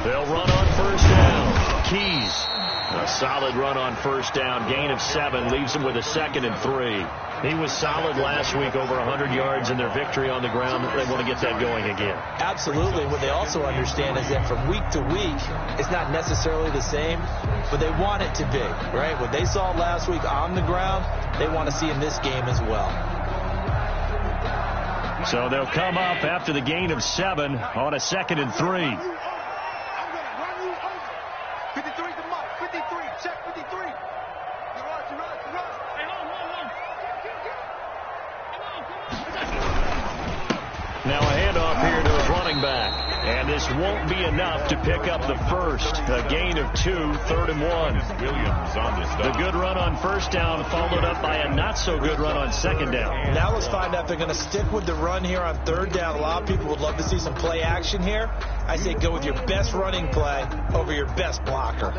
They'll run on first down. Keys. A solid run on first down. Gain of 7 leaves them with a 2nd and 3. He was solid last week, over 100 yards in their victory on the ground. They want to get that going again. Absolutely. What they also understand is that from week to week, it's not necessarily the same, but they want it to be, right? What they saw last week on the ground, they want to see in this game as well. So they'll come up after the gain of 7 on a 2nd and 3. 53 to Mike. 53. Check 53. You rush. Hey, Now a handoff here to his running back. And this won't be enough to pick up the first. A gain of 2, 3rd and 1. Williams on the stop. The good run on first down followed up by a not-so-good run on 2nd down. Now let's find out if they're going to stick with the run here on 3rd down. A lot of people would love to see some play action here. I say go with your best running play over your best blocker.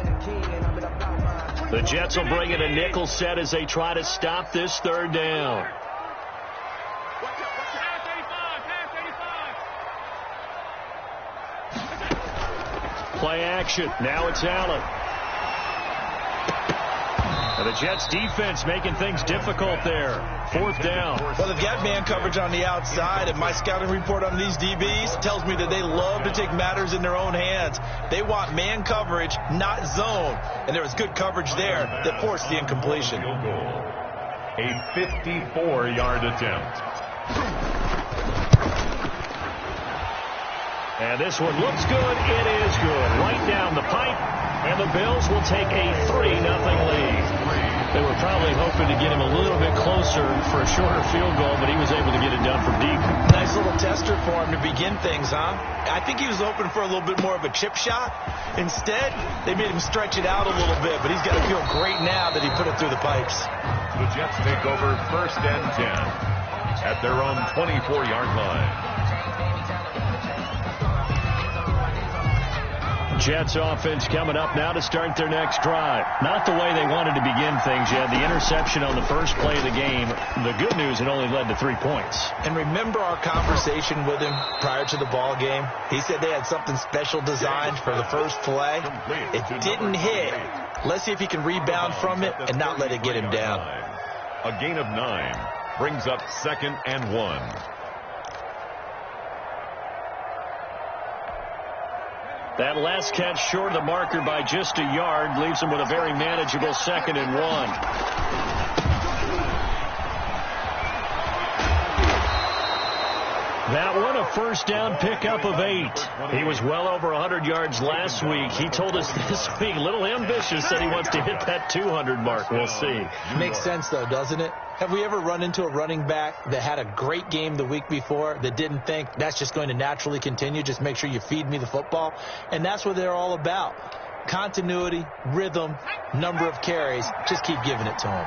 The Jets will bring in a nickel set as they try to stop this 3rd down. Play action. Now it's Allen. And the Jets defense making things difficult there. 4th down. Well, they've got man coverage on the outside, and my scouting report on these DBs tells me that they love to take matters in their own hands. They want man coverage, not zone. And there was good coverage there that forced the incompletion. A 54-yard attempt. And this one looks good. It is good. Right down the pipe. And the Bills will take a 3-0 lead. They were probably hoping to get him a little bit closer for a shorter field goal, but he was able to get it done from deep. Nice little tester for him to begin things, huh? I think he was hoping for a little bit more of a chip shot. Instead, they made him stretch it out a little bit, but he's got to feel great now that he put it through the pipes. The Jets take over 1st and 10 at their own 24-yard line. Jets offense coming up now to start their next drive. Not the way they wanted to begin things yet. The interception on the first play of the game. The good news, it only led to 3 points. And remember our conversation with him prior to the ball game? He said they had something special designed for the first play. It didn't hit. Let's see if he can rebound from it and not let it get him down. A gain of 9 brings up 2nd and 1. That last catch short of the marker by just a yard leaves him with a very manageable 2nd and 1. That one a first down pickup of 8. He was well over 100 yards last week. He told us this week, a little ambitious, that he wants to hit that 200 mark. We'll see. Makes sense, though, doesn't it? Have we ever run into a running back that had a great game the week before that didn't think that's just going to naturally continue? Just make sure you feed me the football. And that's what they're all about. Continuity, rhythm, number of carries. Just keep giving it to them.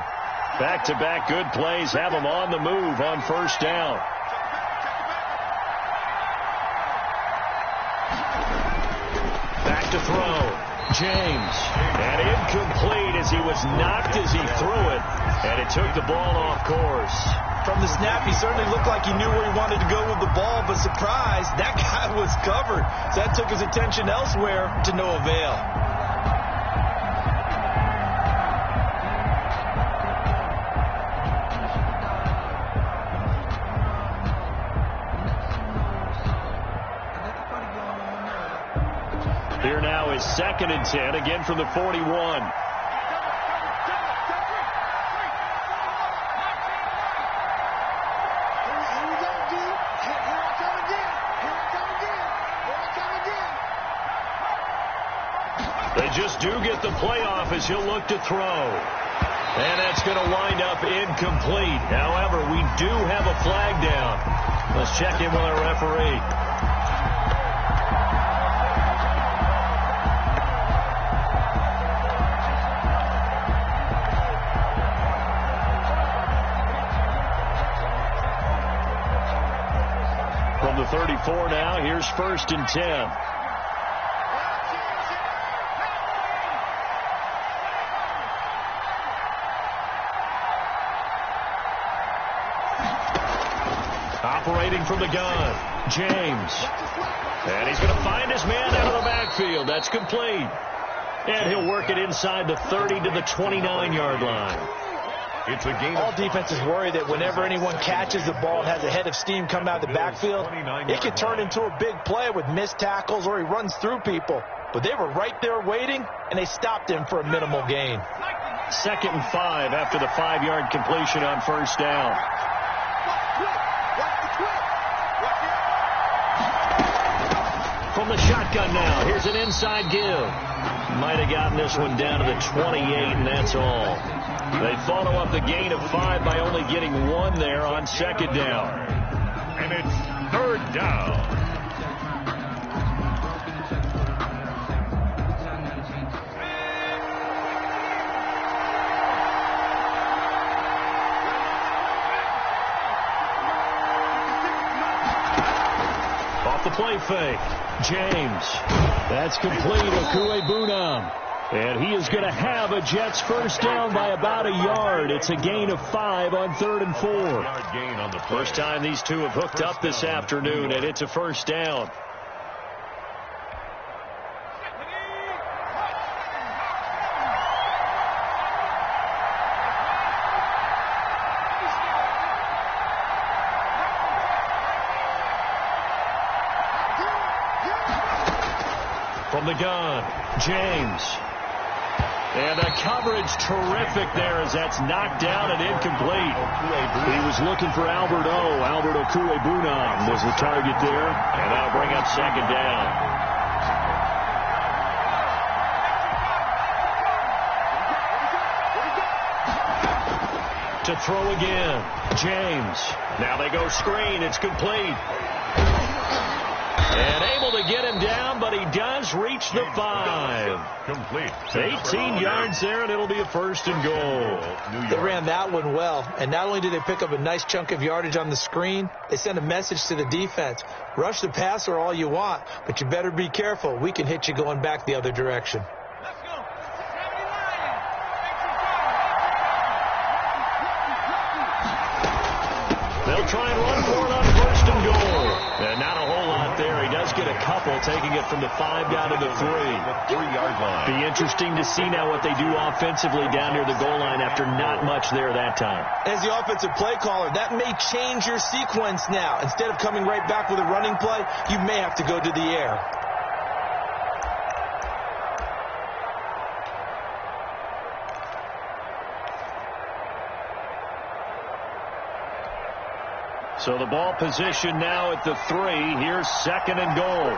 Back-to-back good plays have them on the move on first down. Back to throw. James. And incomplete as he was knocked as he threw it. And it took the ball off course. From the snap, he certainly looked like he knew where he wanted to go with the ball, but surprise, that guy was covered. So that took his attention elsewhere to no avail. Here now is 2nd and 10, again from the 41. They just do get the playoff as he'll look to throw. And that's going to wind up incomplete. However, we do have a flag down. Let's check in with our referee. From the 34 now, here's 1st and 10. Waiting from the gun. James. And he's going to find his man out of the backfield. That's complete. And he'll work it inside the 30 to the 29-yard line. It's a gain. All defenses worry that whenever anyone catches the ball and has a head of steam come out of the backfield, it can turn into a big play with missed tackles or he runs through people. But they were right there waiting, and they stopped him for a minimal gain. 2nd and 5 after the 5-yard completion on first down. From the shotgun now, here's an inside give. Might have gotten this one down to the 28, and that's all. They follow up the gain of 5 by only getting 1 there on 2nd down. And it's 3rd down. Off the play fake. James. That's complete. Okuebunam. And he is going to have a Jets first down by about a yard. It's a gain of 5 on 3rd and 4. First time these two have hooked up this afternoon, and it's a first down. From the gun, James. And the coverage terrific there as that's knocked down and incomplete. He was looking for Albert Okuebunam was the target there. And that'll bring up 2nd down. To throw again, James. Now they go screen. It's complete. And able to get him down, but he does reach the 5. Complete. 18 yards there, and it'll be a 1st and goal. They ran that one well, and not only did they pick up a nice chunk of yardage on the screen, they sent a message to the defense. Rush the passer all you want, but you better be careful. We can hit you going back the other direction. They'll try and run for it on 1st and goal. And not a whole lot there. He does get a couple, taking it from the 5 down to the 3. 3-yard line. Be interesting to see now what they do offensively down near the goal line after not much there that time. As the offensive play caller, that may change your sequence now. Instead of coming right back with a running play, you may have to go to the air. So the ball position now at the 3. Here's 2nd and goal.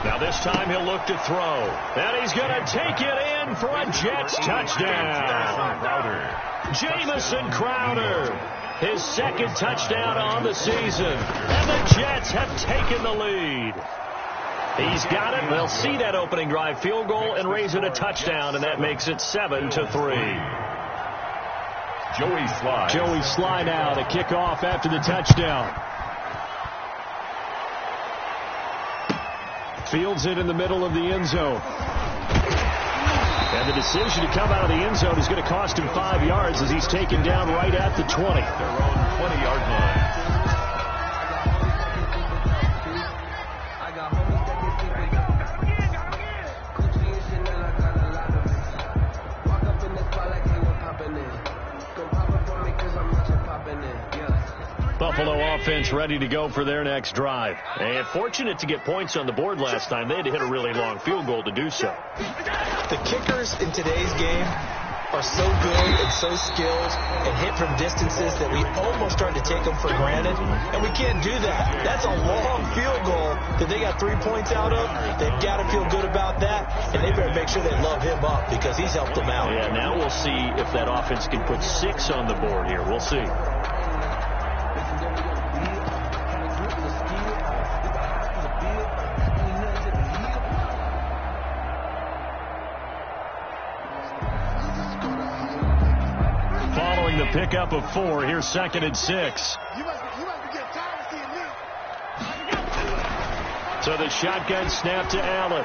Now this time he'll look to throw. And he's going to take it in for a Jets touchdown. Jamison Crowder. His 2nd touchdown on the season. And the Jets have taken the lead. He's got it. They'll see that opening drive field goal and raise it a touchdown, and that makes it 7-3. Joey Sly now to kick off after the touchdown. Fields it in the middle of the end zone. And the decision to come out of the end zone is going to cost him 5 yards as he's taken down right at the 20. Their own 20-yard line. Buffalo offense ready to go for their next drive. And fortunate to get points on the board last time. They had to hit a really long field goal to do so. The kickers in today's game are so good and so skilled and hit from distances that we almost start to take them for granted. And we can't do that. That's a long field goal that they got 3 points out of. They've got to feel good about that. And they better make sure they love him up because he's helped them out. Yeah, now we'll see if that offense can put 6 on the board here. We'll see. The pickup of 4. Here's 2nd and 6. So the shotgun snap to Allen.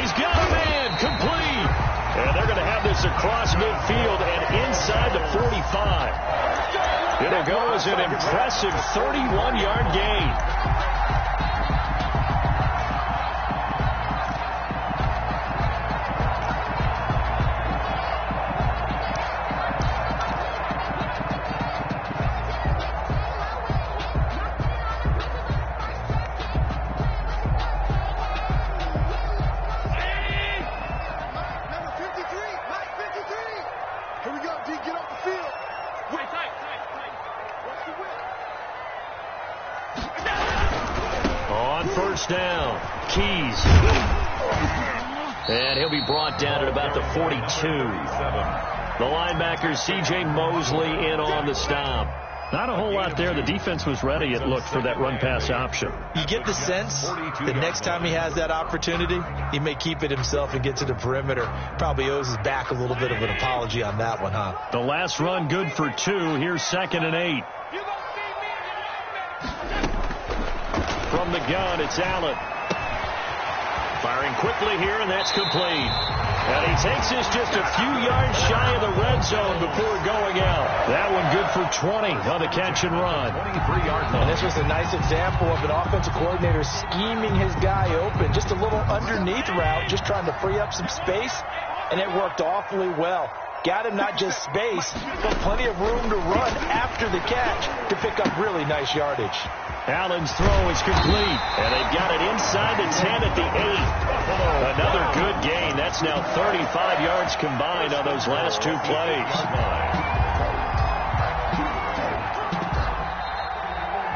He's got a man complete. And they're going to have this across midfield and inside the 45. It'll go as an impressive 31-yard gain. Down. Keys. And he'll be brought down at about the 42. The linebacker, C.J. Mosley, in on the stop. Not a whole lot there. The defense was ready, it looked, for that run-pass option. You get the sense that next time he has that opportunity, he may keep it himself and get to the perimeter. Probably owes his back a little bit of an apology on that one, huh? The last run good for 2. Here's 2nd and 8. From the gun, it's Allen. Firing quickly here, and that's complete. And he takes this just a few yards shy of the red zone before going out. That one good for 20 on the catch and run. 23-yard line. And this was a nice example of an offensive coordinator scheming his guy open. Just a little underneath route, just trying to free up some space, and it worked awfully well. Got him not just space, but plenty of room to run after the catch to pick up really nice yardage. Allen's throw is complete, and they've got it inside the 10 at the 8. Another good gain. That's now 35 yards combined on those last 2 plays.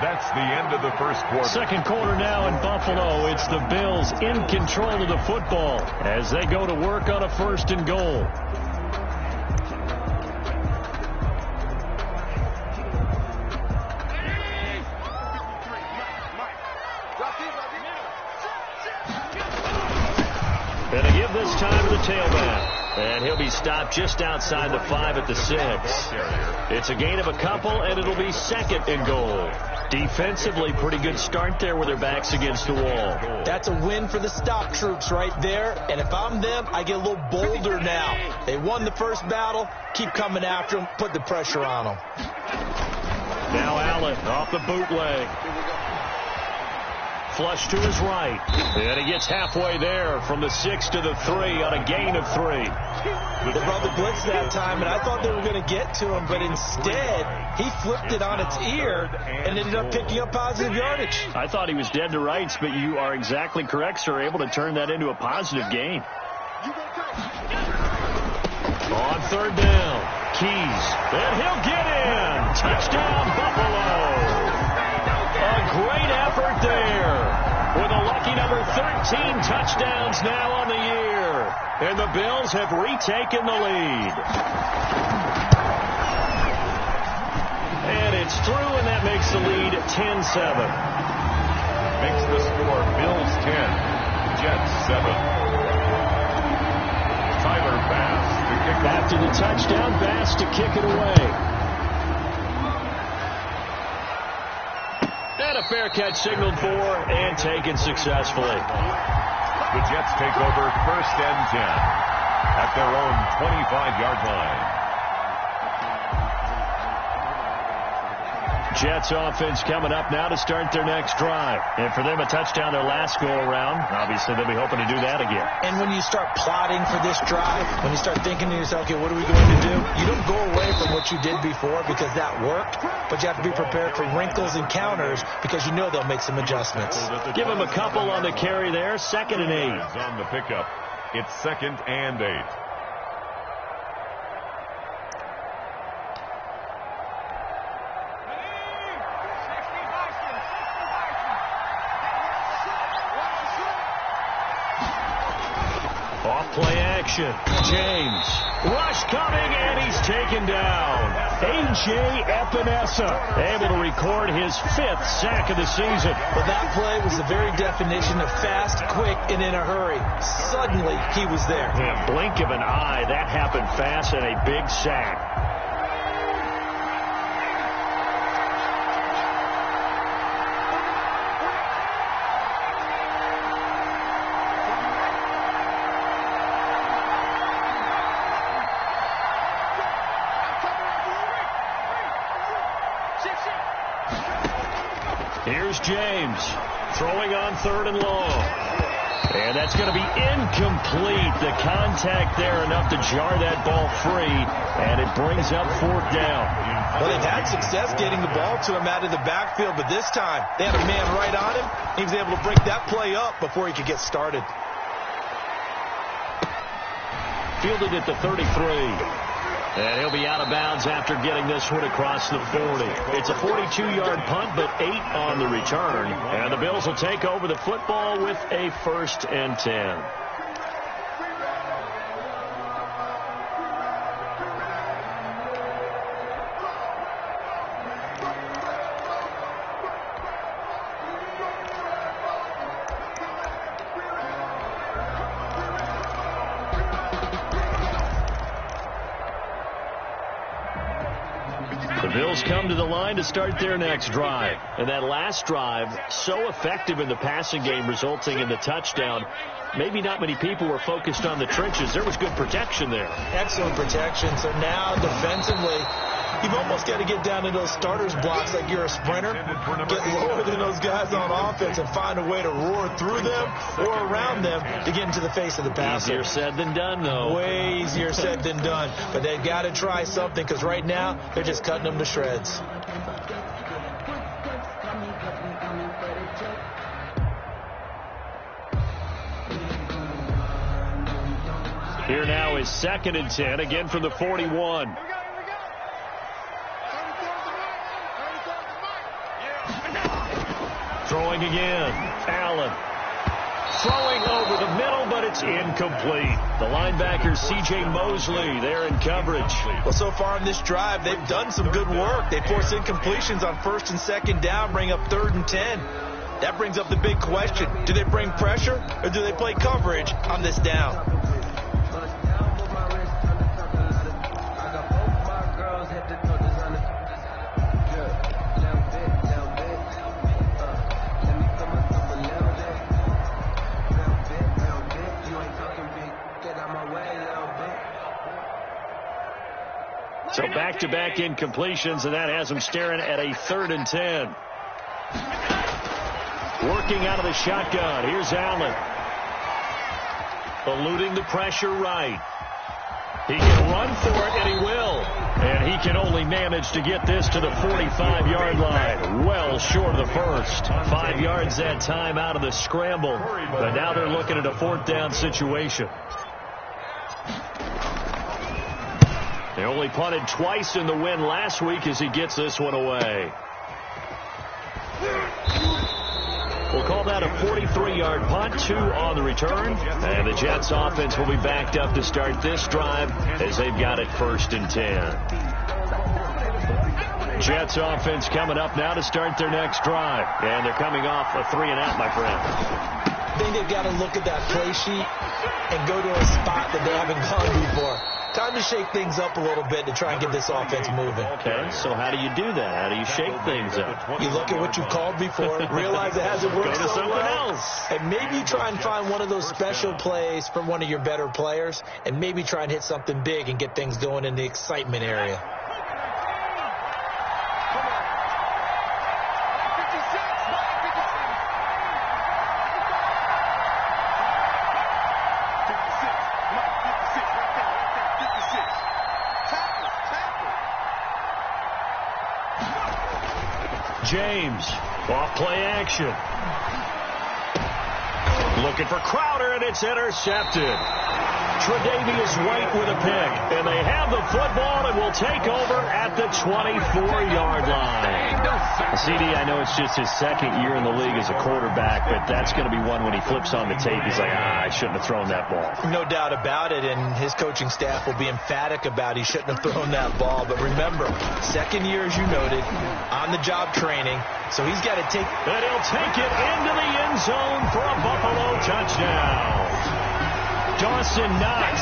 That's the end of the first quarter. Second quarter now in Buffalo. It's the Bills in control of the football as they go to work on a 1st and goal. And they give this time to the tailback. And he'll be stopped just outside the 5 at the 6. It's a gain of a couple, and it'll be 2nd and goal. Defensively, pretty good start there with their backs against the wall. That's a win for the stop troops right there. And if I'm them, I get a little bolder now. They won the first battle. Keep coming after them. Put the pressure on them. Now Allen off the bootleg. Flush to his right. And he gets halfway there from the 6 to the 3 on a gain of 3. They brought the blitz that time, and I thought they were going to get to him, but instead he flipped it on its ear and ended up picking up positive yardage. I thought he was dead to rights, but you are exactly correct, sir. Able to turn that into a positive gain. On 3rd down, Keys. And he'll get in. Touchdown, Buffalo. A great effort there with a lucky number 13 touchdowns now on the year. And the Bills have retaken the lead. And it's through, and that makes the lead 10-7. Makes the score Bills 10, Jets 7. Tyler Bass to kick off. After the touchdown, Bass to kick it away. And a fair catch signaled for and taken successfully. The Jets take over 1st and 10 at their own 25-yard line. Jets offense coming up now to start their next drive. And for them, a touchdown their last go-around. Obviously, they'll be hoping to do that again. And when you start plotting for this drive, when you start thinking to yourself, okay, what are we going to do? You don't go away from what you did before because that worked, but you have to be prepared for wrinkles and counters because you know they'll make some adjustments. Give them a couple on the carry there. 2nd and 8. On the pickup, it's 2nd and 8. Play action. James. Rush coming, and he's taken down. A.J. Epinesa able to record his 5th sack of the season. Well, that play was the very definition of fast, quick, and in a hurry. Suddenly, he was there. In a blink of an eye, that happened fast, and a big sack. Here's James throwing on 3rd and long. And that's going to be incomplete. The contact there enough to jar that ball free, and it brings up 4th down. Well, they've had success getting the ball to him out of the backfield, but this time they had a man right on him. He was able to break that play up before he could get started. Fielded at the 33. And he'll be out of bounds after getting this one across the 40. It's a 42-yard punt, but 8 on the return. And the Bills will take over the football with a 1st and 10. Bills come to the line to start their next drive. And that last drive, so effective in the passing game, resulting in the touchdown. Maybe not many people were focused on the trenches. There was good protection there. Excellent protection. So now defensively, you've almost got to get down to those starters blocks like you're a sprinter. Get lower than those guys on offense and find a way to roar through them or around them to get into the face of the passer. Easier said than done, though. Way easier said than done. But they've got to try something because right now they're just cutting them to shreds. Here now is 2nd and 10, again from the 41. Throwing again. Allen. Throwing over the middle, but it's incomplete. The linebacker, C.J. Mosley, there in coverage. Well, so far in this drive, they've done some good work. They force incompletions on 1st and 2nd down, bring up 3rd and 10. That brings up the big question. Do they bring pressure or do they play coverage on this down? So back-to-back incompletions, and that has them staring at a 3rd and 10. Working out of the shotgun. Here's Allen. Eluding the pressure right. He can run for it, and he will. And he can only manage to get this to the 45-yard line. Well short of the first. 5 yards that time out of the scramble. But now they're looking at a 4th down situation. They only punted twice in the win last week as he gets this one away. We'll call that a 43-yard punt, 2 on the return. And the Jets offense will be backed up to start this drive as they've got it 1st and 10. Jets offense coming up now to start their next drive. And they're coming off a 3-and-out, my friend. I think they've got to look at that play sheet and go to a spot that they haven't gone before. Time to shake things up a little bit to try and get this offense moving. Okay, so how do you do that? How do you shake things up? You look at what you called before, realize it hasn't worked Go to so something well, else. and maybe you try and find one of those special plays from one of your better players, and maybe try and hit something big and get things going in the excitement area. James, off play action. Looking for Crowder, and it's intercepted. Tre'Davious White with a pick, and they have the football and will take over at the 24-yard line. CD, I know it's just his 2nd year in the league as a quarterback, but that's going to be one when he flips on the tape. He's like, I shouldn't have thrown that ball. No doubt about it, and his coaching staff will be emphatic about he shouldn't have thrown that ball. But remember, 2nd year, as you noted, on-the-job training, so he's got to take... And he'll take it into the end zone for a Buffalo touchdown. Dawson Knox,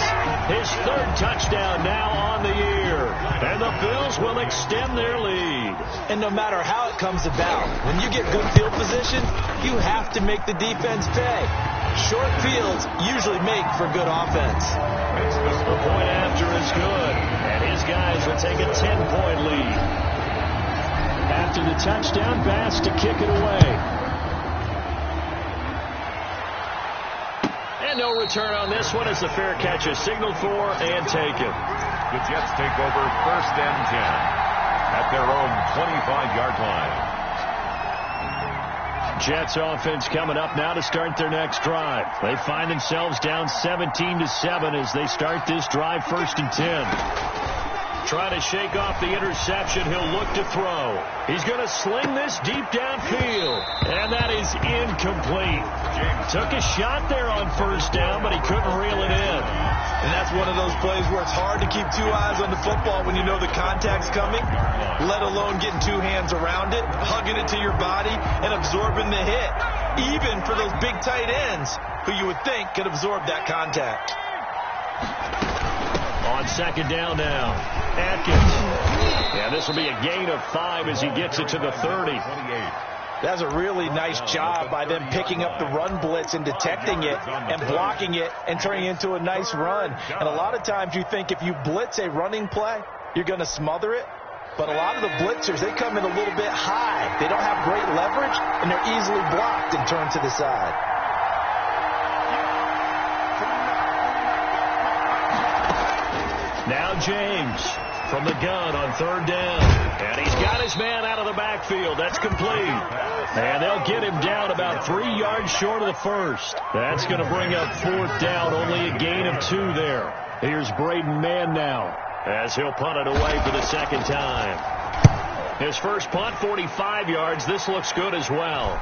his 3rd touchdown now on the year. And the Bills will extend their lead. And no matter how it comes about, when you get good field position, you have to make the defense pay. Short fields usually make for good offense. The point after is good, and his guys will take a 10-point lead. After the touchdown, Bass to kick it away. And no return on this one as the fair catch is signaled for and taken. The Jets take over 1st and 10 at their own 25-yard line. Jets offense coming up now to start their next drive. They find themselves down 17-7 as they start this drive 1st and 10. Trying to shake off the interception. He'll look to throw. He's going to sling this deep downfield. And that is incomplete. Took a shot there on 1st down, but he couldn't reel it in. And that's one of those plays where it's hard to keep 2 eyes on the football when you know the contact's coming, let alone getting 2 hands around it, hugging it to your body, and absorbing the hit. Even for those big tight ends who you would think could absorb that contact. On 2nd down now, Atkins. Yeah, this will be a gain of 5 as he gets it to the 30. That's a really nice job by them picking up the run blitz and detecting it and blocking it and turning it into a nice run. And a lot of times you think if you blitz a running play, you're going to smother it. But a lot of the blitzers, they come in a little bit high. They don't have great leverage, and they're easily blocked and turned to the side. Now James from the gun on 3rd down. And he's got his man out of the backfield. That's complete. And they'll get him down about 3 yards short of the 1st. That's going to bring up 4th down. Only a gain of 2 there. Here's Braden Mann now as he'll punt it away for the 2nd time. His first punt, 45 yards. This looks good as well.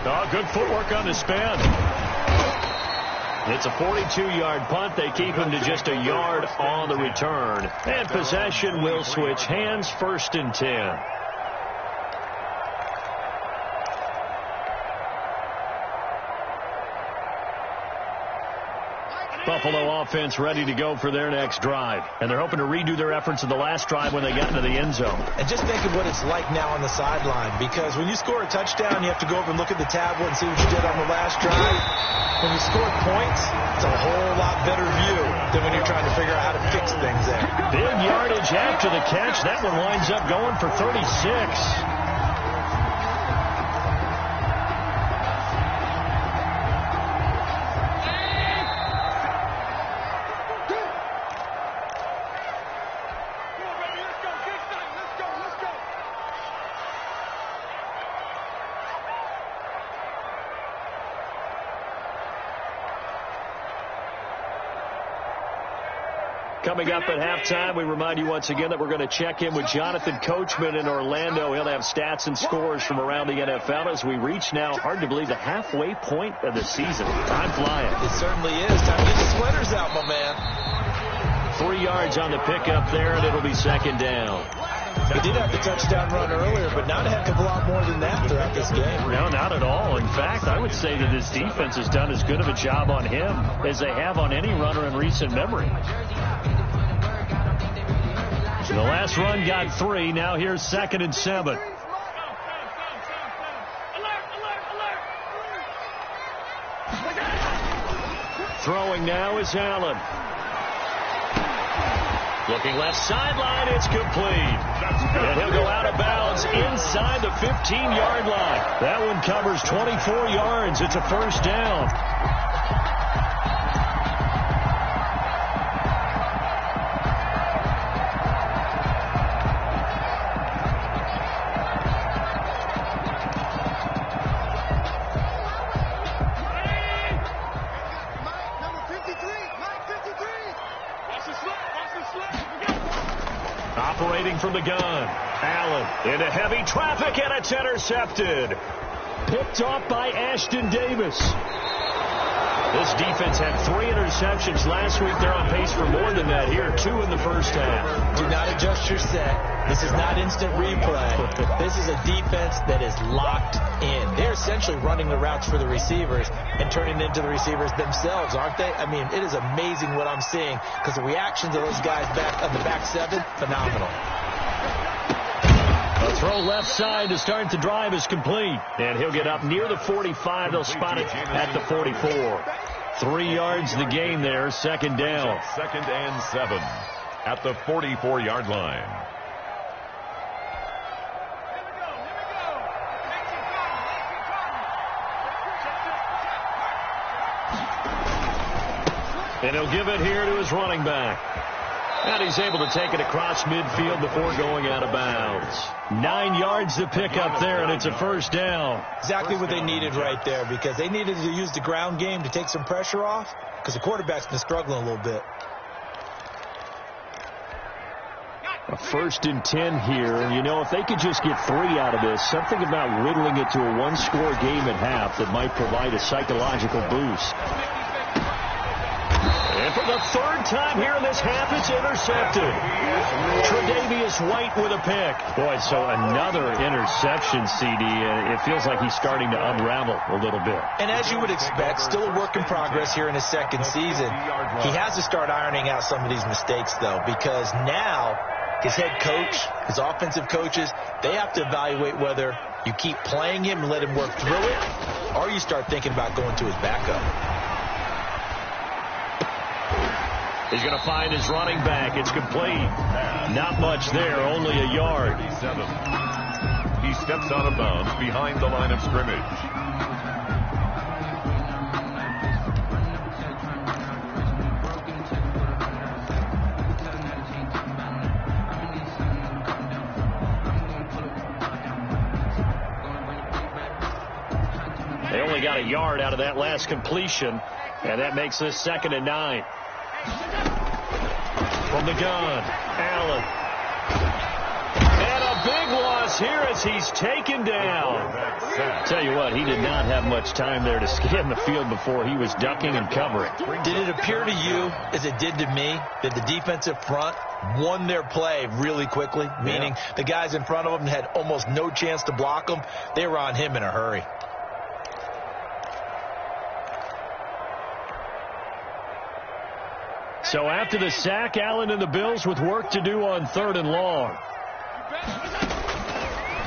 Oh, good footwork on the spin. It's a 42-yard punt. They keep him to just a yard on the return. And possession will switch hands, 1st and 10. Buffalo offense ready to go for their next drive. And they're hoping to redo their efforts in the last drive when they got into the end zone. And just think of what it's like now on the sideline, because when you score a touchdown, you have to go over and look at the tablet and see what you did on the last drive. When you score points, it's a whole lot better view than when you're trying to figure out how to fix things there. Big yardage after the catch. That one winds up going for 36. Coming up at halftime, we remind you once again that we're going to check in with Jonathan Coachman in Orlando. He'll have stats and scores from around the NFL as we reach now, hard to believe, the halfway point of the season. Time flying. It certainly is. Time to get the splinters out, my man. 3 yards on the pickup there, and it'll be 2nd down. He did have the touchdown run earlier, but not a heck of a lot more than that throughout this game. No, not at all. In fact, I would say that this defense has done as good of a job on him as they have on any runner in recent memory. The last run got 3. Now here's 2nd and 7. Throwing now is Allen. Looking left sideline, it's complete. And he'll go out of bounds inside the 15-yard line. That one covers 24 yards. It's a 1st down. Operating from the gun. Allen into heavy traffic, and it's intercepted. Picked off by Ashton Davis. This defense had 3 interceptions last week. They're on pace for more than that here. 2 in the 1st half. Do not adjust your set. This is not instant replay. This is a defense that is locked in. They're essentially running the routes for the receivers and turning it into the receivers themselves, aren't they? I mean, it is amazing what I'm seeing because the reactions of those guys back on the back 7, phenomenal. A throw left side to start the drive is complete. And he'll get up near the 45. They'll spot it at the 44. 3 yards the gain there. 2nd down. 2nd and 7 at the 44-yard line. And he'll give it here to his running back. And he's able to take it across midfield before going out of bounds. 9 yards to pick up there, and it's a first down. Exactly what they needed right there, because they needed to use the ground game to take some pressure off, because the quarterback's been struggling a little bit. A 1st and 10 here, and you know, if they could just get 3 out of this, something about whittling it to a one-score game at half that might provide a psychological boost. And for the 3rd time here in this half, it's intercepted. Tre'Davious White with a pick. Boy, so another interception, CD. It feels like he's starting to unravel a little bit. And as you would expect, still a work in progress here in his 2nd season. He has to start ironing out some of these mistakes, though, because now his head coach, his offensive coaches, they have to evaluate whether you keep playing him and let him work through it, or you start thinking about going to his backup. He's going to find his running back. It's complete. Not much there, only a yard. He steps out of bounds behind the line of scrimmage. They only got a yard out of that last completion, and that makes this 2nd and 9. From the gun, Allen. And a big loss here as he's taken down. Tell you what, he did not have much time there to scan the field before he was ducking and covering. Did it appear to you, as it did to me, that the defensive front won their play really quickly? Meaning the guys in front of them had almost no chance to block him. They were on him in a hurry. So after the sack, Allen and the Bills with work to do on 3rd and long.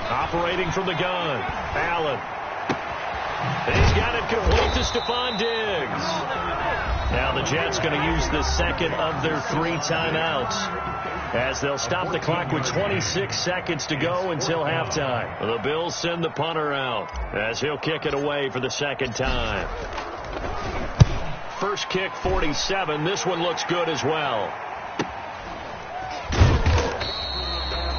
Operating from the gun, Allen. He's got it complete to Stephon Diggs. Now the Jets going to use the 2nd of their 3 timeouts, as they'll stop the clock with 26 seconds to go until halftime. The Bills send the punter out as he'll kick it away for the 2nd time. First kick, 47. This one looks good as well.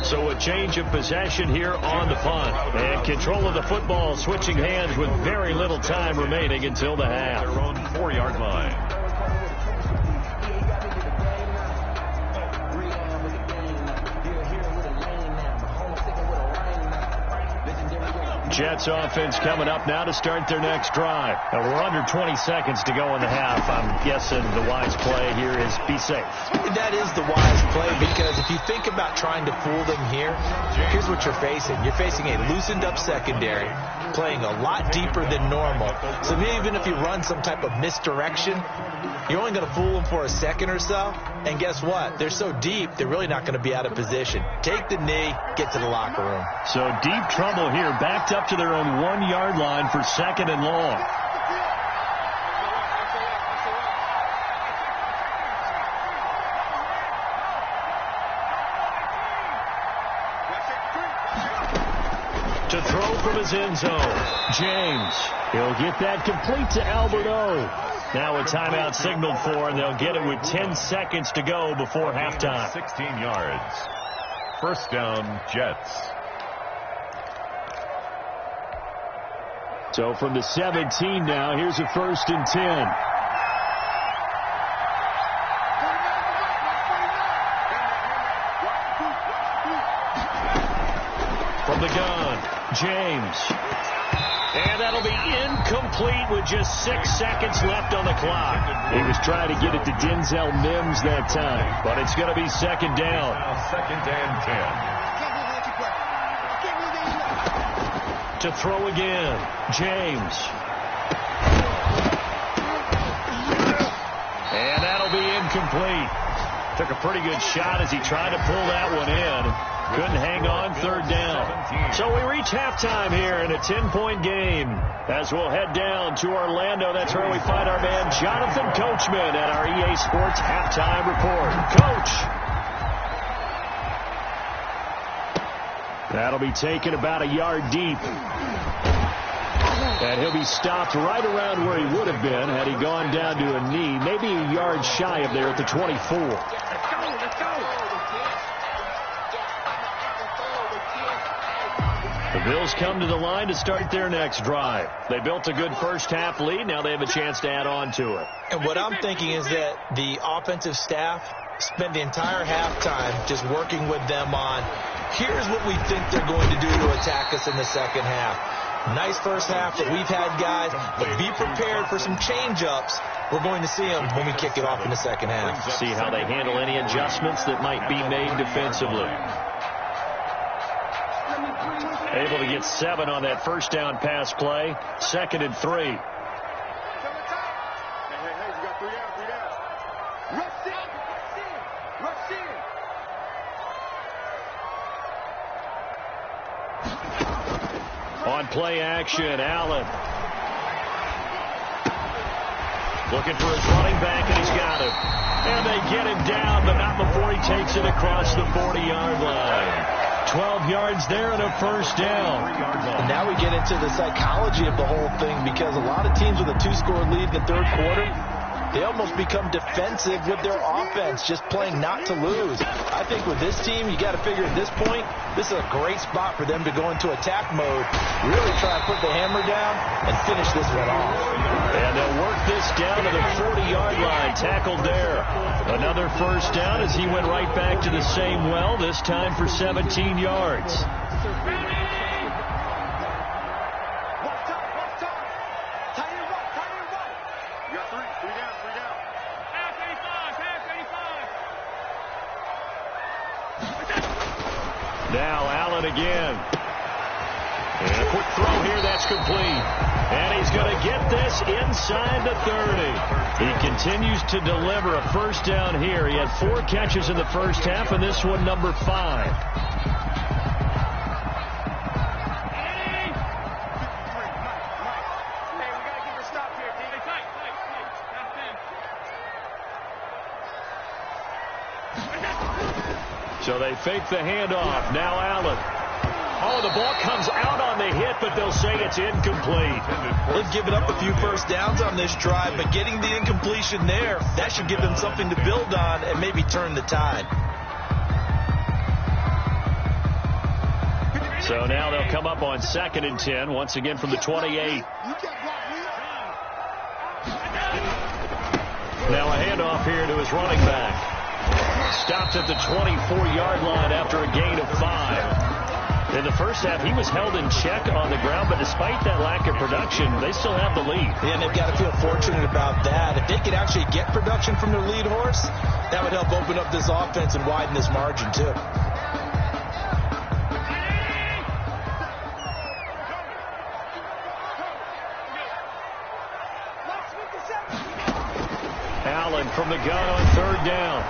So a change of possession here on the punt. And control of the football switching hands with very little time remaining until the half. Their own 4-yard line. Jets offense coming up now to start their next drive. Now we're under 20 seconds to go in the half. I'm guessing the wise play here is be safe. That is the wise play, because if you think about trying to fool them here, here's what you're facing. You're facing a loosened up secondary, playing a lot deeper than normal. So even if you run some type of misdirection, you're only going to fool them for a second or so. And guess what? They're so deep, they're really not going to be out of position. Take the knee, get to the locker room. So deep trouble here, backed up to their own 1-yard line for 2nd and long. To throw from his end zone, James. He'll get that complete to Alberto. Now a timeout signaled for, and they'll get it with 10 seconds to go before halftime. 16 yards. First down, Jets. So from the 17 now, here's a 1st and 10. From the gun, James. And that'll be incomplete with just 6 seconds left on the clock. He was trying to get it to Denzel Mims that time, but it's going to be 2nd down. Now 2nd and 10. To throw again, James. And that'll be incomplete. Took a pretty good shot as he tried to pull that one in. Couldn't hang on, 3rd down. So we reach halftime here in a 10-point game. As we'll head down to Orlando, that's where we find our man Jonathan Coachman at our EA Sports Halftime Report. Coach. That'll be taken about a yard deep. And he'll be stopped right around where he would have been had he gone down to a knee, maybe a yard shy of there at the 24. The Bills come to the line to start their next drive. They built a good first-half lead. Now they have a chance to add on to it. And what I'm thinking is that the offensive staff spent the entire halftime just working with them on, here's what we think they're going to do to attack us in the second half. Nice first half that we've had, guys, but be prepared for some change-ups. We're going to see them when we kick it off in the second half. See how they handle any adjustments that might be made defensively. Able to get 7 on that first down pass play. 2nd and 3. Hey, you got 3 down. Rush in. On play action, Allen. Looking for his running back, and he's got him. And they get him down, but not before he takes it across the 40-yard line. 12 yards there and a first down. And now we get into the psychology of the whole thing, because a lot of teams with a 2-score lead in the third quarter, they almost become defensive with their offense, just playing not to lose. I think with this team, you got to figure at this point, this is a great spot for them to go into attack mode, really try and put the hammer down and finish this one off. And they'll work this down to the 40-yard line, tackled there. Another first down as he went right back to the same well, this time for 17 yards. Now Allen again. And a quick throw here, that's complete. And he's going to get this inside the 30. He continues to deliver a first down here. He had 4 catches in the first half, and this one number 5. So they fake the handoff. Now Allen. Oh, the ball comes out on the hit, but they'll say it's incomplete. They've given up a few first downs on this drive, but getting the incompletion there, that should give them something to build on and maybe turn the tide. So now they'll come up on 2nd and 10, once again from the 28. Now a handoff here to his running back. Stopped at the 24-yard line after a gain of 5. In the first half, he was held in check on the ground, but despite that lack of production, they still have the lead. Yeah, and they've got to feel fortunate about that. If they could actually get production from their lead horse, that would help open up this offense and widen this margin, too. Allen from the gun on 3rd down.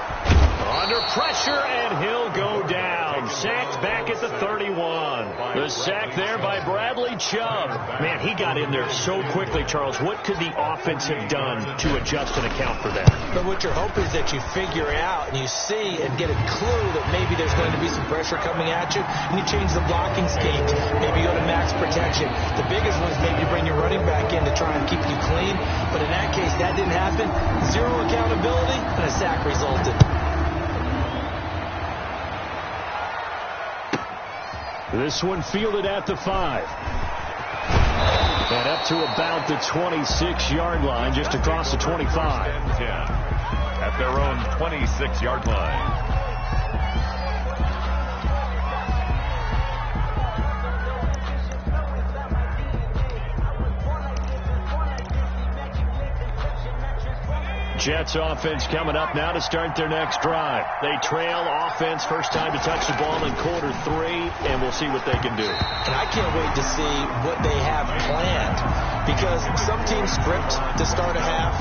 Under pressure, and he'll go down. Sacked back at the 31. The sack there by Bradley Chubb. Man, he got in there so quickly, Charles. What could the offense have done to adjust and account for that? But what you're hoping is that you figure out and you see and get a clue that maybe there's going to be some pressure coming at you, and you change the blocking schemes. Maybe you go to max protection. The biggest one is maybe you bring your running back in to try and keep you clean. But in that case, that didn't happen. 0 accountability, and a sack resulted. This one fielded at the 5. And up to about the 26-yard line, just across the 25. At their own 26-yard line. Jets offense coming up now to start their next drive. They trail offense, first time to touch the ball in quarter 3, and we'll see what they can do. And I can't wait to see what they have planned, because some teams script to start a half.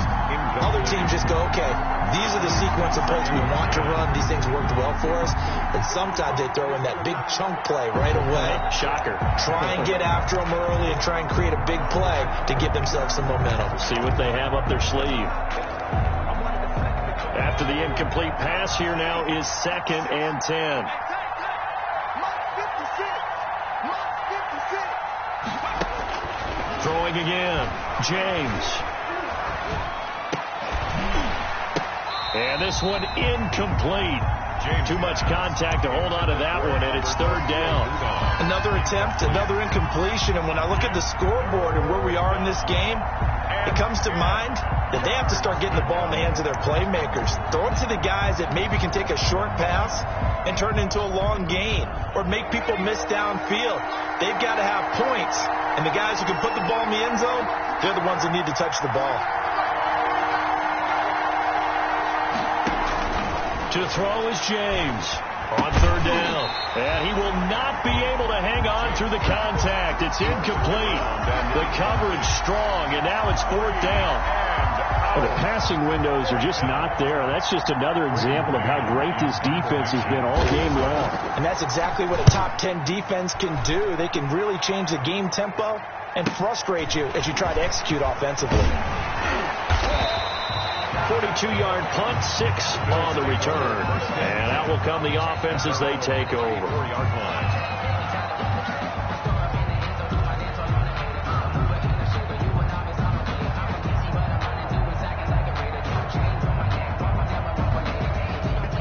Other teams just go, okay, these are the sequence of plays we want to run. These things worked well for us. And sometimes they throw in that big chunk play right away. Shocker. Try and get after them early and try and create a big play to give themselves some momentum. See what they have up their sleeve. After the incomplete pass, here now is 2nd and 10. Throwing again. James. And this one incomplete. Too much contact to hold on to that one, and it's third down. Another attempt, another incompletion, and when I look at the scoreboard and where we are in this game, it comes to mind that they have to start getting the ball in the hands of their playmakers. Throw it to the guys that maybe can take a short pass and turn it into a long gain or make people miss downfield. They've got to have points, and the guys who can put the ball in the end zone, they're the ones that need to touch the ball. To throw is James on third down. And he will not be able to hang on through the contact. It's incomplete. The coverage strong, and now it's fourth down. Well, the passing windows are just not there. That's just another example of how great this defense has been all game long. And that's exactly what a top 10 defense can do. They can really change the game tempo and frustrate you as you try to execute offensively. 42-yard punt, 6 on the return. And out will come the offense as they take over. 4-yard line.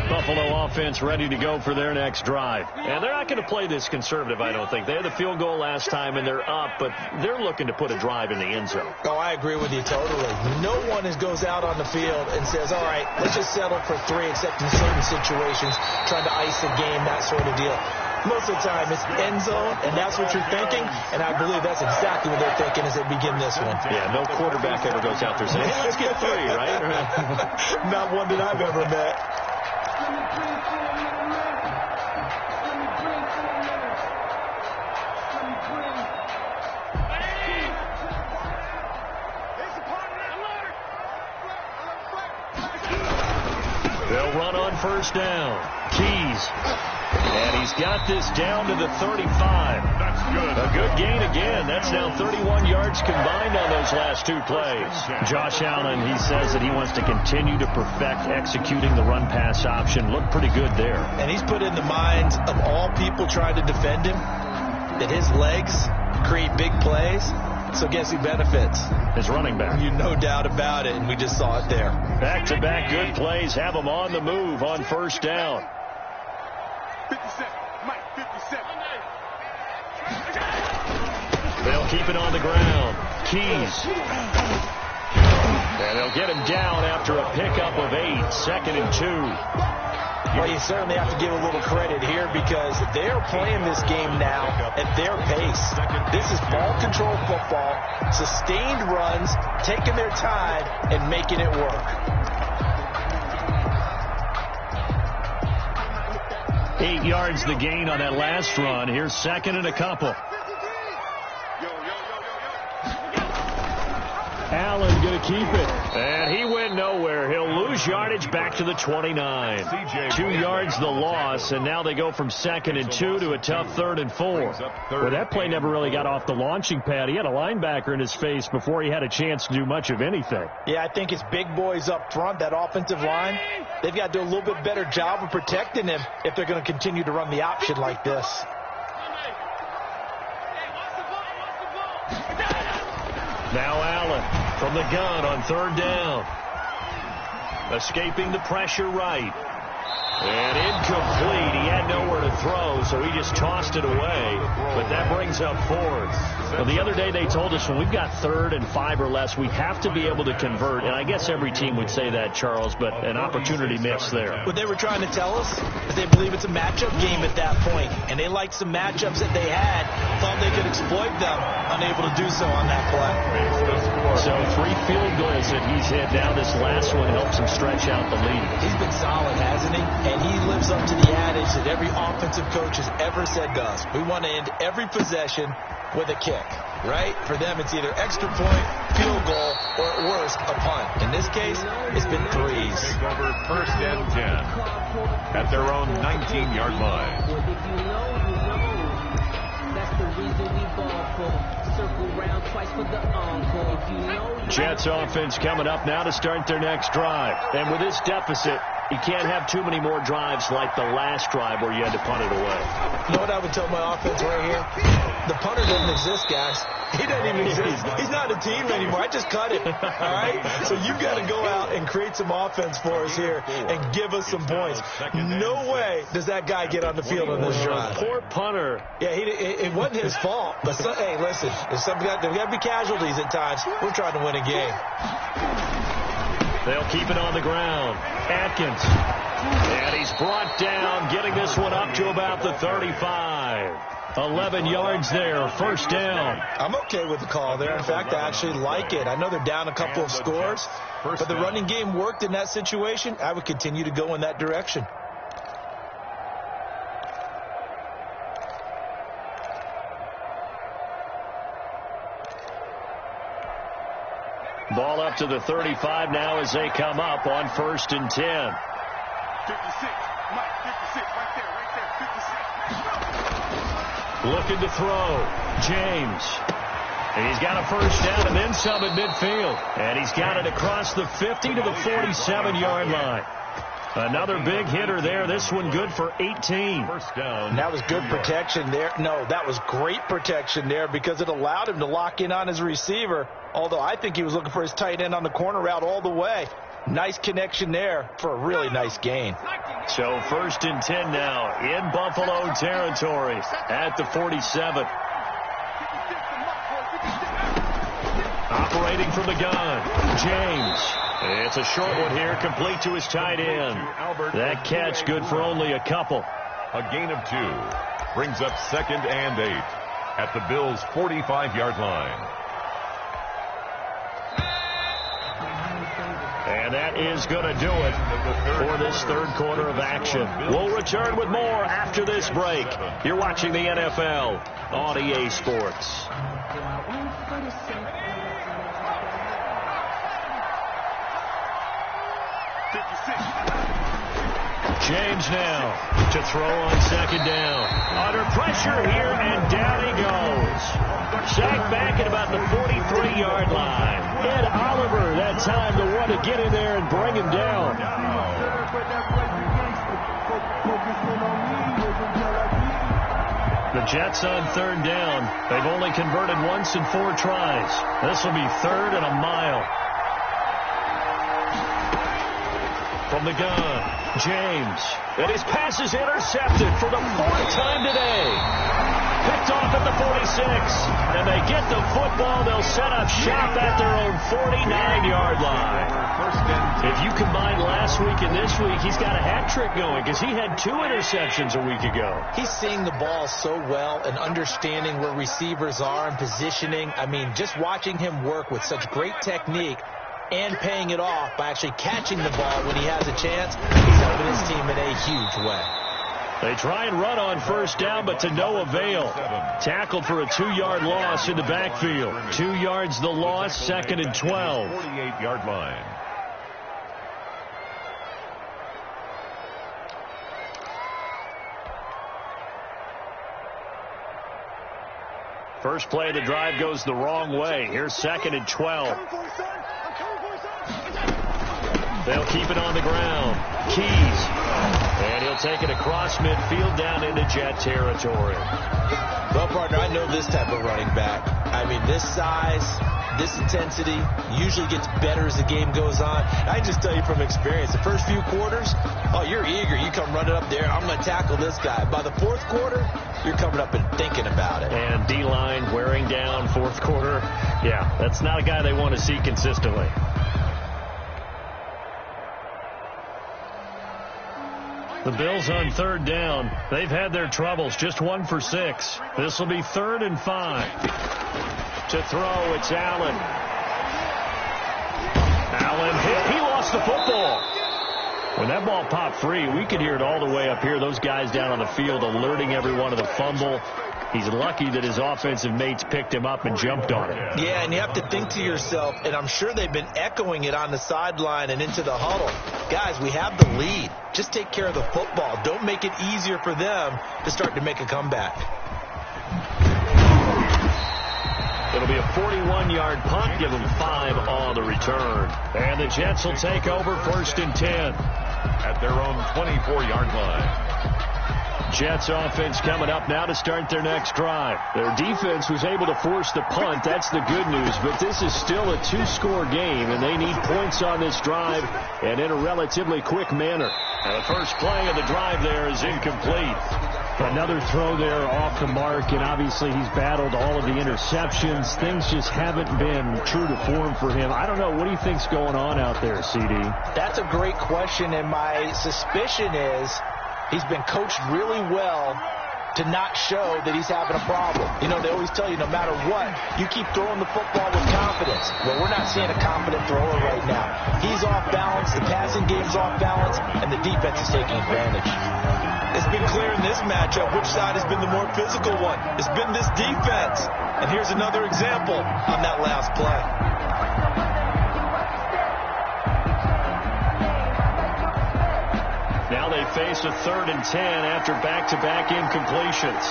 Buffalo offense ready to go for their next drive. And they're not going to play this conservative, I don't think. They had the field goal last time, and they're up, but they're looking to put a drive in the end zone. Oh, I agree with you totally. No one goes out on the field and says, all right, let's just settle for 3, except in certain situations, trying to ice the game, that sort of deal. Most of the time, it's end zone, and that's what you're thinking, and I believe that's exactly what they're thinking as they begin this one. Yeah, no quarterback ever goes out there saying, hey, let's get 3, right? Not one that I've ever met. They'll run on first down. Keys. And he's got this down to the 35. That's good. A good gain again. That's now 31 yards combined on those last 2 plays. Josh Allen, he says that he wants to continue to perfect executing the run-pass option. Looked pretty good there. And he's put in the minds of all people trying to defend him that his legs create big plays. So guess who benefits? His running back. You no doubt about it, and we just saw it there. Back-to-back good plays have him on the move on first down. 57, Mike, 57. They'll keep it on the ground. Keys. And they'll get him down after a pickup of 8, 2nd and 2. Well, you certainly have to give a little credit here because they're playing this game now at their pace. This is ball control football, sustained runs, taking their time, and making it work. 8 yards the gain on that last run. Here's 2nd and a couple. Allen going to keep it. And he went nowhere. He'll lose yardage back to the 29. 2 yards the loss, and now they go from 2nd and 2 to a tough 3rd and 4. Well, that play never really got off the launching pad. He had a linebacker in his face before he had a chance to do much of anything. Yeah, I think it's big boys up front, that offensive line. They've got to do a little bit better job of protecting him if they're going to continue to run the option like this. Now Allen from the gun on 3rd down. Escaping the pressure right. And incomplete. He had nowhere to throw, so he just tossed it away. But that brings up 4th. Well, the other day they told us when we've got 3rd and 5 or less, we have to be able to convert. And I guess every team would say that, Charles, but an opportunity missed there. What they were trying to tell us is they believe it's a matchup game at that point. And they liked some matchups that they had, thought they could exploit them, unable to do so on that play. So 3 field goals that he's hit. Now this last one helps him stretch out the lead. He's been solid, hasn't he? And he lives up to the adage that every offensive coach has ever said to us. We want to end every possession with a kick, right? For them, it's either extra point, field goal, or at worst, a punt. In this case, it's been 3s. Take over 1st and 10 at their own 19-yard line. Jets offense coming up now to start their next drive. And with this deficit, you can't have too many more drives like the last drive where you had to punt it away. You know what I would tell my offense right here? The punter doesn't exist, guys. He doesn't even exist. He's not a team anymore. I just cut him. All right? So you've got to go out and create some offense for us here and give us some points. No way does that guy get on the field on this drive. Poor punter. Yeah, it wasn't his fault. But, hey, listen, there's got to be casualties at times. We're trying to win a game. They'll keep it on the ground. Atkins. And he's brought down, getting this one up to about the 35. 11 yards there, first down. I'm okay with the call there. In fact, I actually like it. I know they're down a couple of scores, but the running game worked in that situation. I would continue to go in that direction. Ball up to the 35 now as they come up on 1st and 10. 56. Mike, 56. Right there. 56. Looking to throw. James. And he's got a first down and then some at midfield. And he's got it across the 50 to the 47-yard line. Another big hitter there. This one good for 18. First down. And that was good protection there. No, that was great protection there because it allowed him to lock in on his receiver. Although I think he was looking for his tight end on the corner route all the way. Nice connection there for a really nice gain. So 1st and 10 now in Buffalo territory at the 47. Operating from the gun, James. It's a short one here, complete to his tight end. That catch good for only a couple. A gain of 2. Brings up 2nd and 8 at the Bills' 45-yard line. And that is going to do it for this third quarter of action. We'll return with more after this break. You're watching the NFL on EA Sports. James now to throw on 2nd down. Under pressure here, and down he goes. Sacked back at about the 43-yard line. Ed Oliver that time to want to get in there and bring him down. The Jets on 3rd down. They've only converted once in 4 tries. This will be 3rd and a mile. From the gun, James. And his pass is intercepted for the 4th time today. Picked off at the 46. And they get the football. They'll set up shop at their own 49-yard line. If you combine last week and this week, he's got a hat trick going because he had 2 interceptions a week ago. He's seeing the ball so well and understanding where receivers are and positioning. I mean, just watching him work with such great technique and paying it off by actually catching the ball when he has a chance, he's helping his team in a huge way. They try and run on 1st down, but to no avail. Tackled for a 2-yard loss in the backfield. 2 yards the loss, 2nd and 12. 48-yard line. First play of the drive goes the wrong way. Here's 2nd and 12. They'll keep it on the ground. Keys. And he'll take it across midfield down into Jet territory. Well, partner, I know this type of running back. I mean, this size, this intensity usually gets better as the game goes on. I just tell you from experience, the first few quarters, oh, you're eager. You come running up there. I'm going to tackle this guy. By the 4th quarter, you're coming up and thinking about it. And D-line wearing down 4th quarter. Yeah, that's not a guy they want to see consistently. The Bills on 3rd down. They've had their troubles. Just 1 for 6. This will be 3rd and 5. To throw, it's Allen. Allen hit. He lost the football. When that ball popped free, we could hear it all the way up here. Those guys down on the field alerting everyone of the fumble. He's lucky that his offensive mates picked him up and jumped on it. Yeah, and you have to think to yourself, and I'm sure they've been echoing it on the sideline and into the huddle. Guys, we have the lead. Just take care of the football. Don't make it easier for them to start to make a comeback. It'll be a 41-yard punt. Give them 5 on the return. And the Jets will take over 1st and 10. At their own 24-yard line. Jets offense coming up now to start their next drive. Their defense was able to force the punt. That's the good news. But this is still a two-score game, and they need points on this drive and in a relatively quick manner. And the first play of the drive there is incomplete. Another throw there off the mark, and obviously he's battled all of the interceptions. Things just haven't been true to form for him. I don't know. What do you think's going on out there, CD? That's a great question, and my suspicion is he's been coached really well to not show that he's having a problem. You know, they always tell you no matter what, you keep throwing the football with confidence. Well, we're not seeing a confident thrower right now. He's off balance, the passing game's off balance, and the defense is taking advantage. It's been clear in this matchup which side has been the more physical one. It's been this defense. And here's another example on that last play. Now they face a 3rd and 10 after back-to-back incompletions.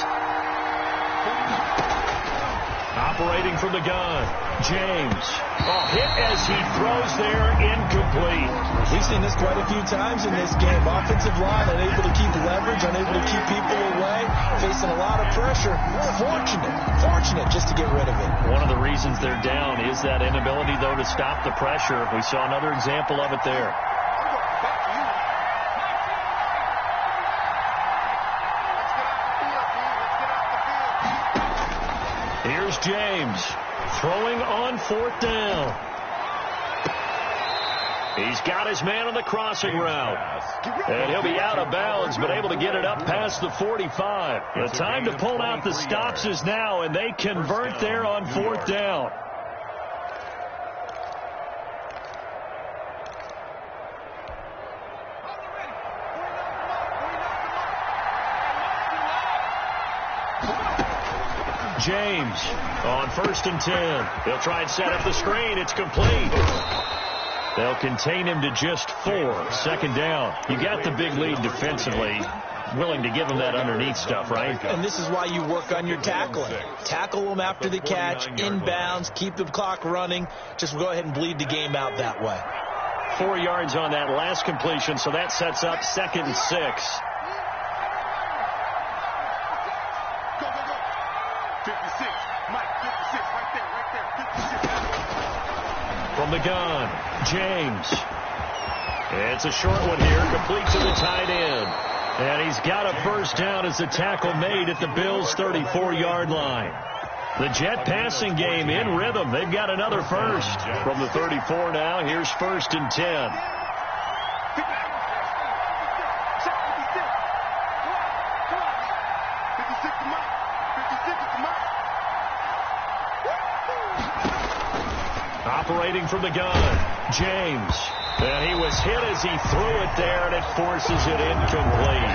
Operating from the gun, James. Hit as he throws there, incomplete. We've seen this quite a few times in this game. Offensive line unable to keep leverage, unable to keep people away, facing a lot of pressure. Fortunate just to get rid of it. One of the reasons they're down is that inability, though, to stop the pressure. We saw another example of it there. Here's James throwing on 4th down. He's got his man on the crossing route. And he'll be out of bounds, but able to get it up past the 45. The time to pull out the stops is now, and they convert there on 4th down. James on 1st and 10. He'll try and set up the screen. It's complete. They'll contain him to just 4. 2nd down. You got the big lead defensively. Willing to give him that underneath stuff, right? And this is why you work on your tackling. Tackle them after the catch, inbounds, keep the clock running. Just go ahead and bleed the game out that way. 4 yards on that last completion, so that sets up 2nd and 6. From the gun, James. It's a short one here, complete to the tight end. And he's got a 1st down as the tackle made at the Bills' 34-yard line. The Jet passing game in rhythm. They've got another first. From the 34 now, here's 1st and 10. Operating from the gun, James. And he was hit as he threw it there, and it forces it incomplete.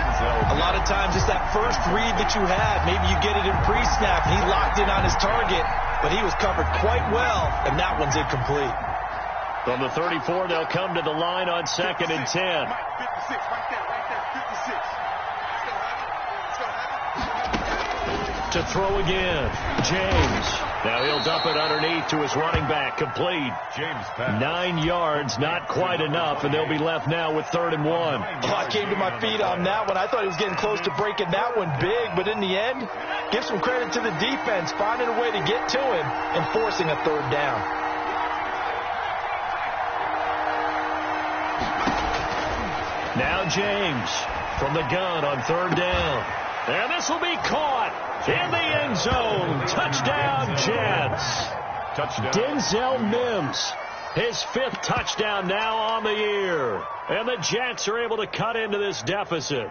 A lot of times it's that first read that you have. Maybe you get it in pre-snap, and he locked in on his target, but he was covered quite well, and that one's incomplete. From the 34, they'll come to the line on 2nd and 10. 56, right there, 56. To throw again, James. Now he'll dump it underneath to his running back, complete. James 9 yards, not quite enough, and they'll be left now with 3rd and 1. I came to my feet on that one. I thought he was getting close to breaking that one big, but in the end, give some credit to the defense, finding a way to get to him and forcing a 3rd down. Now James from the gun on 3rd down. And this will be caught in the end zone. Touchdown, Jets. Touchdown. Denzel Mims, his 5th touchdown now on the year. And the Jets are able to cut into this deficit.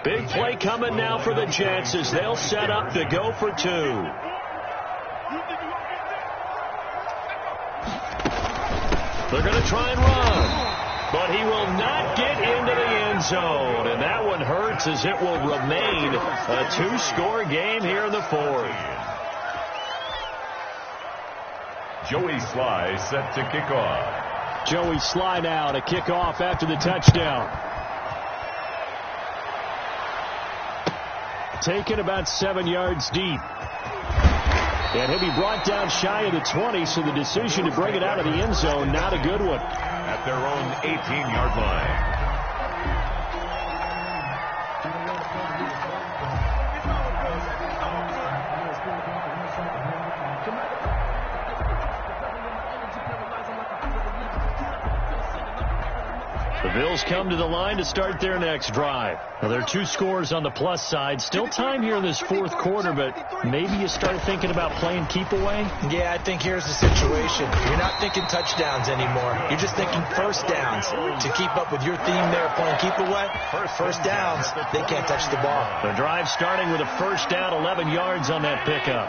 Big play coming now for the Jets as they'll set up to go for 2. They're going to try and run, but he will not get into the end zone, and that one hurts as it will remain a 2-score game here in the 4th. Joey Sly set to kick off. Joey Sly now to kick off after the touchdown. taken about 7 yards deep. And he'll be brought down shy of the 20, so the decision to bring it out of the end zone, not a good one. At their own 18-yard line. The Bills come to the line to start their next drive. Now, there are 2 scores on the plus side. Still time here in this fourth quarter, but maybe you start thinking about playing keep away? Yeah, I think here's the situation. You're not thinking touchdowns anymore. You're just thinking first downs. To keep up with your theme there, playing keep away, first downs, they can't touch the ball. The drive starting with a first down, 11 yards on that pickup.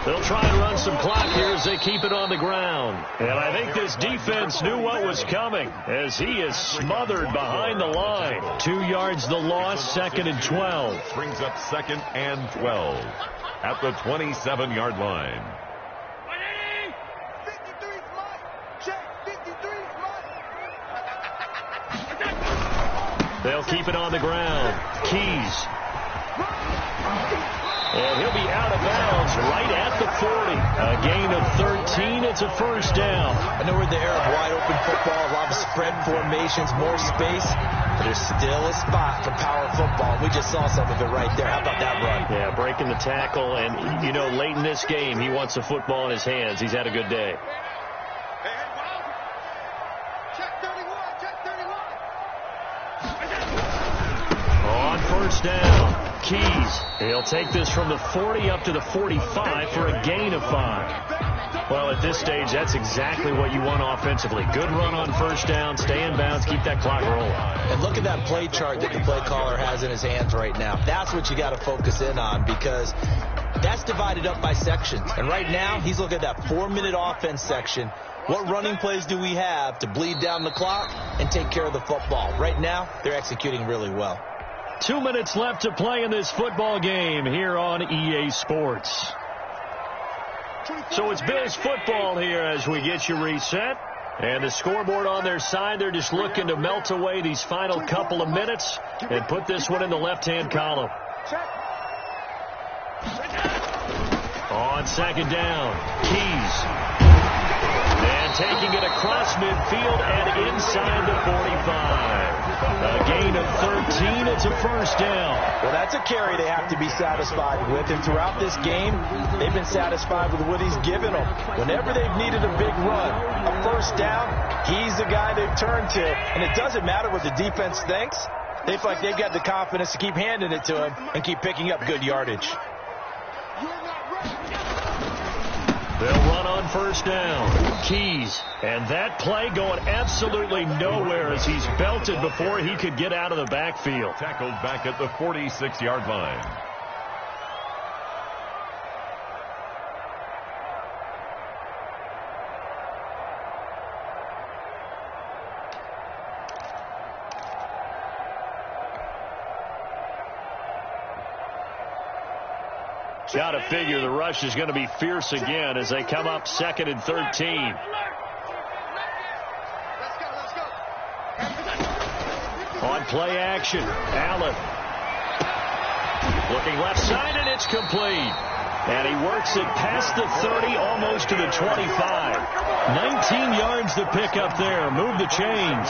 They'll try and run some clock here as they keep it on the ground. And I think this defense knew what was coming as he is smothered behind the line. 2 yards the loss, 2nd and 12. Brings up 2nd and 12 at the 27-yard line. 53 Mike. Check. 53 Mike. They'll keep it on the ground. Keys. And he'll be out of bounds right at the 40. A gain of 13. It's a first down. I know we're in the era of wide open football, a lot of spread formations, more space, but there's still a spot for power football. We just saw some of it right there. How about that run? Yeah, breaking the tackle. And, you know, late in this game, he wants the football in his hands. He's had a good day. Check 31. Check 31. On first down. Keys. He'll take this from the 40 up to the 45 for a gain of 5. Well, at this stage, that's exactly what you want offensively. Good run on first down, stay in bounds, keep that clock rolling. And look at that play chart that the play caller has in his hands right now. That's what you got to focus in on because that's divided up by sections. And right now, he's looking at that 4-minute offense section. What running plays do we have to bleed down the clock and take care of the football? Right now, they're executing really well. 2 minutes left to play in this football game here on EA Sports. So it's Bills football here as we get you reset. And the scoreboard on their side, they're just looking to melt away these final couple of minutes and put this one in the left-hand column. On second down, Keys. And taking it across midfield and inside the 45. A gain of 13. It's a first down. Well, that's a carry they have to be satisfied with. And throughout this game, they've been satisfied with what he's given them. Whenever they've needed a big run, a first down, he's the guy they've turned to. And it doesn't matter what the defense thinks. They feel like they've got the confidence to keep handing it to him and keep picking up good yardage. They'll run on first down. Keys. And that play going absolutely nowhere as he's belted before he could get out of the backfield. Tackled back at the 46-yard line. Got to figure the rush is going to be fierce again as they come up 2nd and 13. On play action, Allen. Looking left side, and it's complete. And he works it past the 30, almost to the 25. 19 yards to pick up there. Move the chains.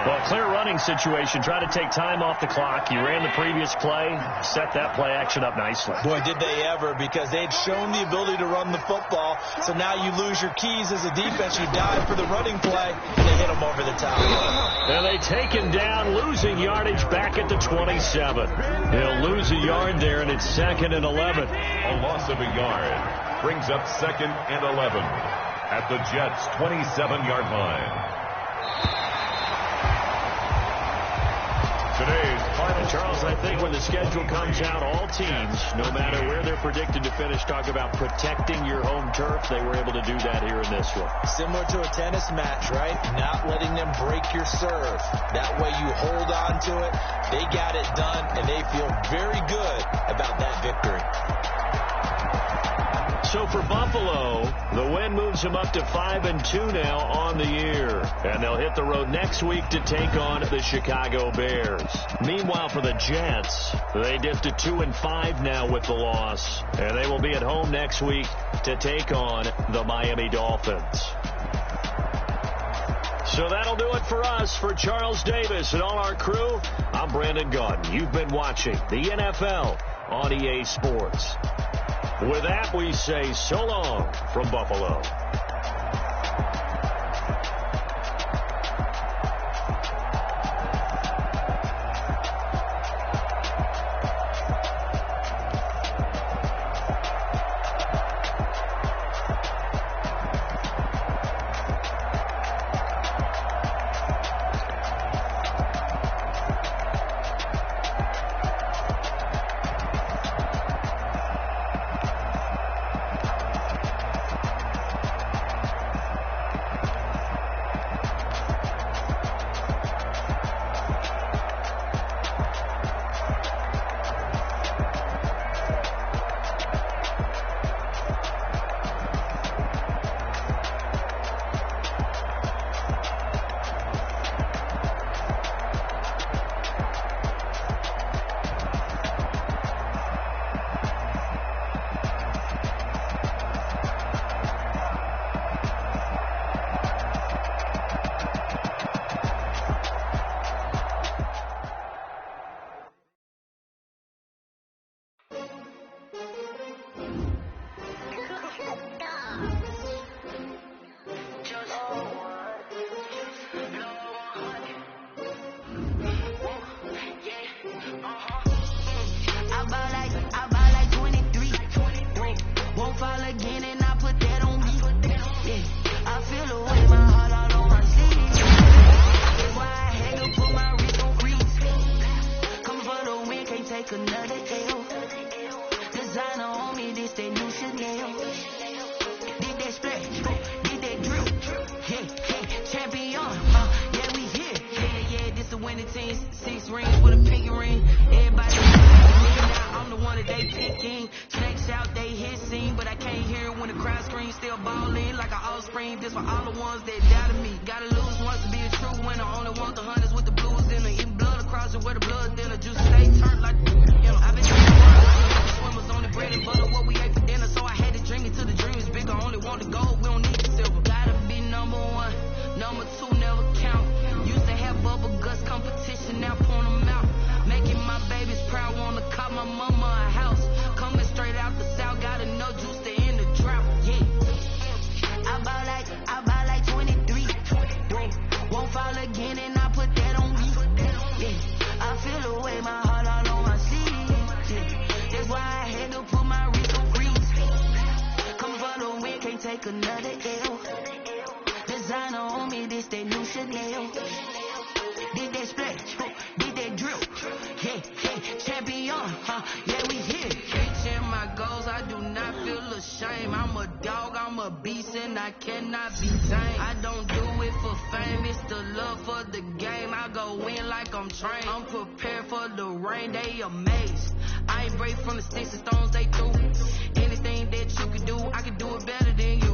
Well, clear running situation. Try to take time off the clock. You ran the previous play. Set that play action up nicely. Boy, did they ever, because they'd shown the ability to run the football. So now you lose your keys as a defense. You dive for the running play, and they hit him over the top. And they take him down, losing yardage back at the 27. He'll lose a yard there, and it's 2nd and 11. A loss of a yard brings up 2nd and 11 at the Jets' 27-yard line. Today's final. Charles, I think when the schedule comes out, all teams, no matter where they're predicted to finish, talk about protecting your home turf. They were able to do that here in this one. Similar to a tennis match, right? Not letting them break your serve. That way you hold on to it. They got it done, and they feel very good about that victory. So for Buffalo, the win moves them up to 5-2 now on the year. And they'll hit the road next week to take on the Chicago Bears. Meanwhile, for the Jets, they dipped to 2-5 now with the loss. And they will be at home next week to take on the Miami Dolphins. So that'll do it for us. For Charles Davis and all our crew, I'm Brandon Gaudin. You've been watching the NFL on EA Sports. With that, we say so long from Buffalo. I'm prepared for the rain, they amazed. I ain't break from the sticks and stones they threw. Anything that you can do, I can do it better than you.